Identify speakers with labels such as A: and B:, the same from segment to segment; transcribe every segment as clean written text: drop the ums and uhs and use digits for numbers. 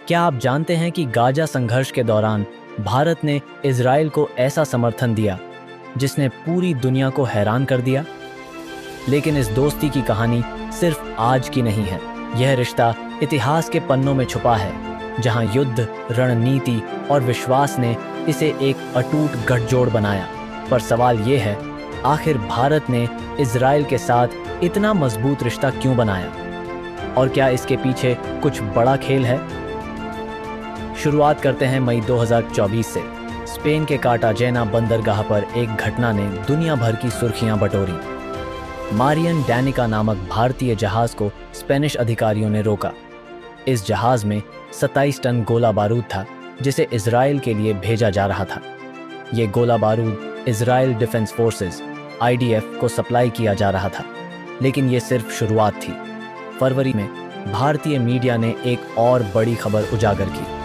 A: क्या आप जानते हैं कि गाजा संघर्ष के दौरान भारत ने इजराइल को ऐसा समर्थन दिया जिसने पूरी दुनिया को हैरान कर दिया? लेकिन इस दोस्ती की कहानी सिर्फ आज की नहीं है। यह रिश्ता इतिहास के पन्नों में छुपा है, जहां युद्ध, रणनीति और विश्वास ने इसे एक अटूट गठजोड़ बनाया। पर सवाल ये है, आखिर भारत ने इजराइल के साथ इतना मजबूत रिश्ता क्यों बनाया? और क्या इसके पीछे कुछ बड़ा खेल है? शुरुआत करते हैं मई 2024 से। स्पेन के कार्टाजेना बंदरगाह पर एक घटना ने दुनिया भर की सुर्खियां बटोरी। मारियन डैनिका नामक भारतीय जहाज को स्पेनिश अधिकारियों ने रोका। इस जहाज में 27 टन गोला बारूद था, जिसे इजराइल के लिए भेजा जा रहा था। ये गोला बारूद इजराइल डिफेंस फोर्सेस (IDF) को सप्लाई किया जा रहा था। लेकिन ये सिर्फ शुरुआत थी। फरवरी में भारतीय मीडिया ने एक और बड़ी खबर उजागर की।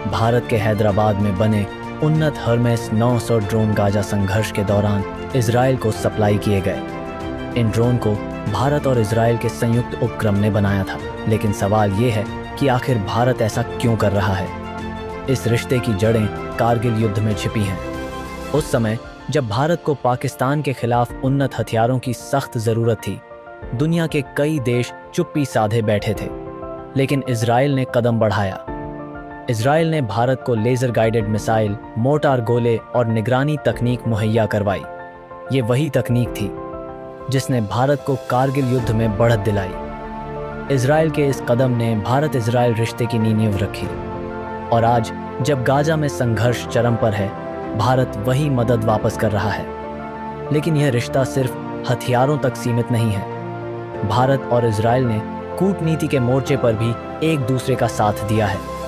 A: भारत के हैदराबाद में बने उन्नत हर्मेस 900 ड्रोन गाजा संघर्ष के दौरान इजराइल को सप्लाई किए गए। इन ड्रोन को भारत और इजराइल के संयुक्त उपक्रम ने बनाया था। लेकिन सवाल ये है कि आखिर भारत ऐसा क्यों कर रहा है? इस रिश्ते की जड़ें कारगिल युद्ध में छिपी हैं। उस समय जब भारत को पाकिस्तान के खिलाफ उन्नत हथियारों की सख्त जरूरत थी, दुनिया के कई देश चुप्पी साधे बैठे थे। लेकिन इजराइल ने कदम बढ़ाया। इजराइल ने भारत को लेजर गाइडेड मिसाइल, मोर्टार गोले और निगरानी तकनीक मुहैया करवाई। ये वही तकनीक थी जिसने भारत को कारगिल युद्ध में बढ़त दिलाई। इजराइल के इस कदम ने भारत इजराइल रिश्ते की नींव रखी। और आज जब गाजा में संघर्ष चरम पर है, भारत वही मदद वापस कर रहा है। लेकिन यह रिश्ता सिर्फ हथियारों तक सीमित नहीं है। भारत और इजराइल ने कूटनीति के मोर्चे पर भी एक दूसरे का साथ दिया है।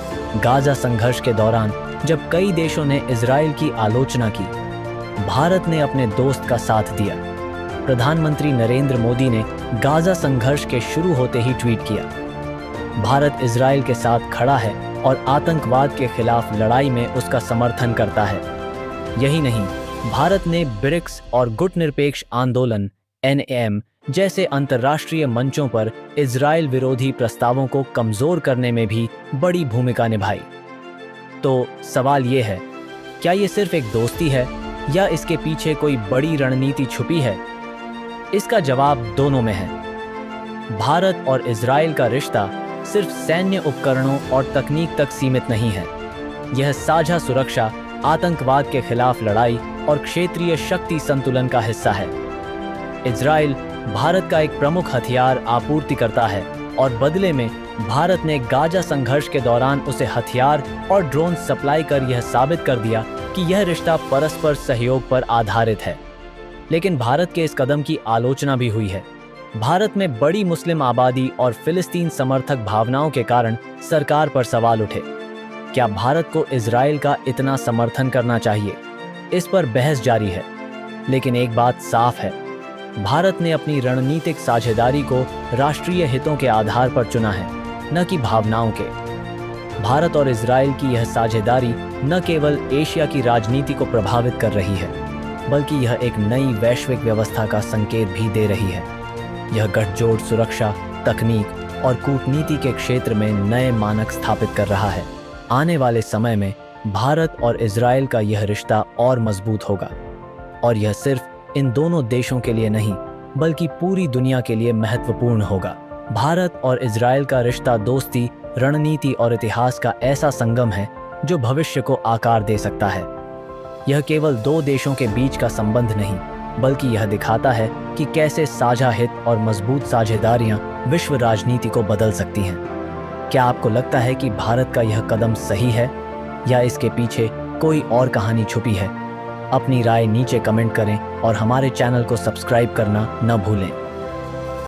A: गाजा संघर्ष के दौरान जब कई देशों ने इजराइल की आलोचना की, भारत ने अपने दोस्त का साथ दिया। प्रधानमंत्री नरेंद्र मोदी ने गाजा संघर्ष के शुरू होते ही ट्वीट किया, भारत इजराइल के साथ खड़ा है और आतंकवाद के खिलाफ लड़ाई में उसका समर्थन करता है। यही नहीं, भारत ने ब्रिक्स और गुटनिरपेक्ष आंदोलन (NAM) जैसे अंतर्राष्ट्रीय मंचों पर इजराइल विरोधी प्रस्तावों को कमजोर करने में भी बड़ी भूमिका निभाई। तो सवाल ये है, क्या ये सिर्फ एक दोस्ती है या इसके पीछे कोई बड़ी रणनीति छुपी है? इसका जवाब दोनों में है। भारत और इजराइल का रिश्ता सिर्फ सैन्य उपकरणों और तकनीक तक सीमित नहीं है। यह साझा सुरक्षा, आतंकवाद के खिलाफ लड़ाई और क्षेत्रीय शक्ति संतुलन का हिस्सा है। इजराइल भारत का एक प्रमुख हथियार आपूर्ति करता है और बदले में भारत ने गाजा संघर्ष के दौरान उसे हथियार और ड्रोन सप्लाई कर यह साबित कर दिया कि यह रिश्ता परस्पर सहयोग पर आधारित है। लेकिन भारत के इस कदम की आलोचना भी हुई है। भारत में बड़ी मुस्लिम आबादी और फिलिस्तीन समर्थक भावनाओं के कारण सरकार पर सवाल उठे। क्या भारत को इजराइल का इतना समर्थन करना चाहिए? इस पर बहस जारी है। लेकिन एक बात साफ है, भारत ने अपनी रणनीतिक साझेदारी को राष्ट्रीय हितों के आधार पर चुना है, न कि भावनाओं के। भारत और इजराइल की यह साझेदारी न केवल एशिया की राजनीति को प्रभावित कर रही है, बल्कि यह एक नई वैश्विक व्यवस्था का संकेत भी दे रही है। यह गठजोड़ सुरक्षा, तकनीक और कूटनीति के क्षेत्र में नए मानक स्थापित कर रहा है। आने वाले समय में भारत और इजराइल का यह रिश्ता और मजबूत होगा। और यह सिर्फ इन दोनों देशों के लिए नहीं, बल्कि पूरी दुनिया के लिए महत्वपूर्ण होगा। भारत और इजराइल का रिश्ता दोस्ती, रणनीति और इतिहास का ऐसा संगम है जो भविष्य को आकार दे सकता है। यह केवल दो देशों के बीच का संबंध नहीं, बल्कि यह दिखाता है कि कैसे साझा हित और मजबूत साझेदारियां विश्व राजनीति को बदल सकती हैं। क्या आपको लगता है कि भारत का यह कदम सही है या इसके पीछे कोई और कहानी छुपी है? अपनी राय नीचे कमेंट करें और हमारे चैनल को सब्सक्राइब करना न भूलें।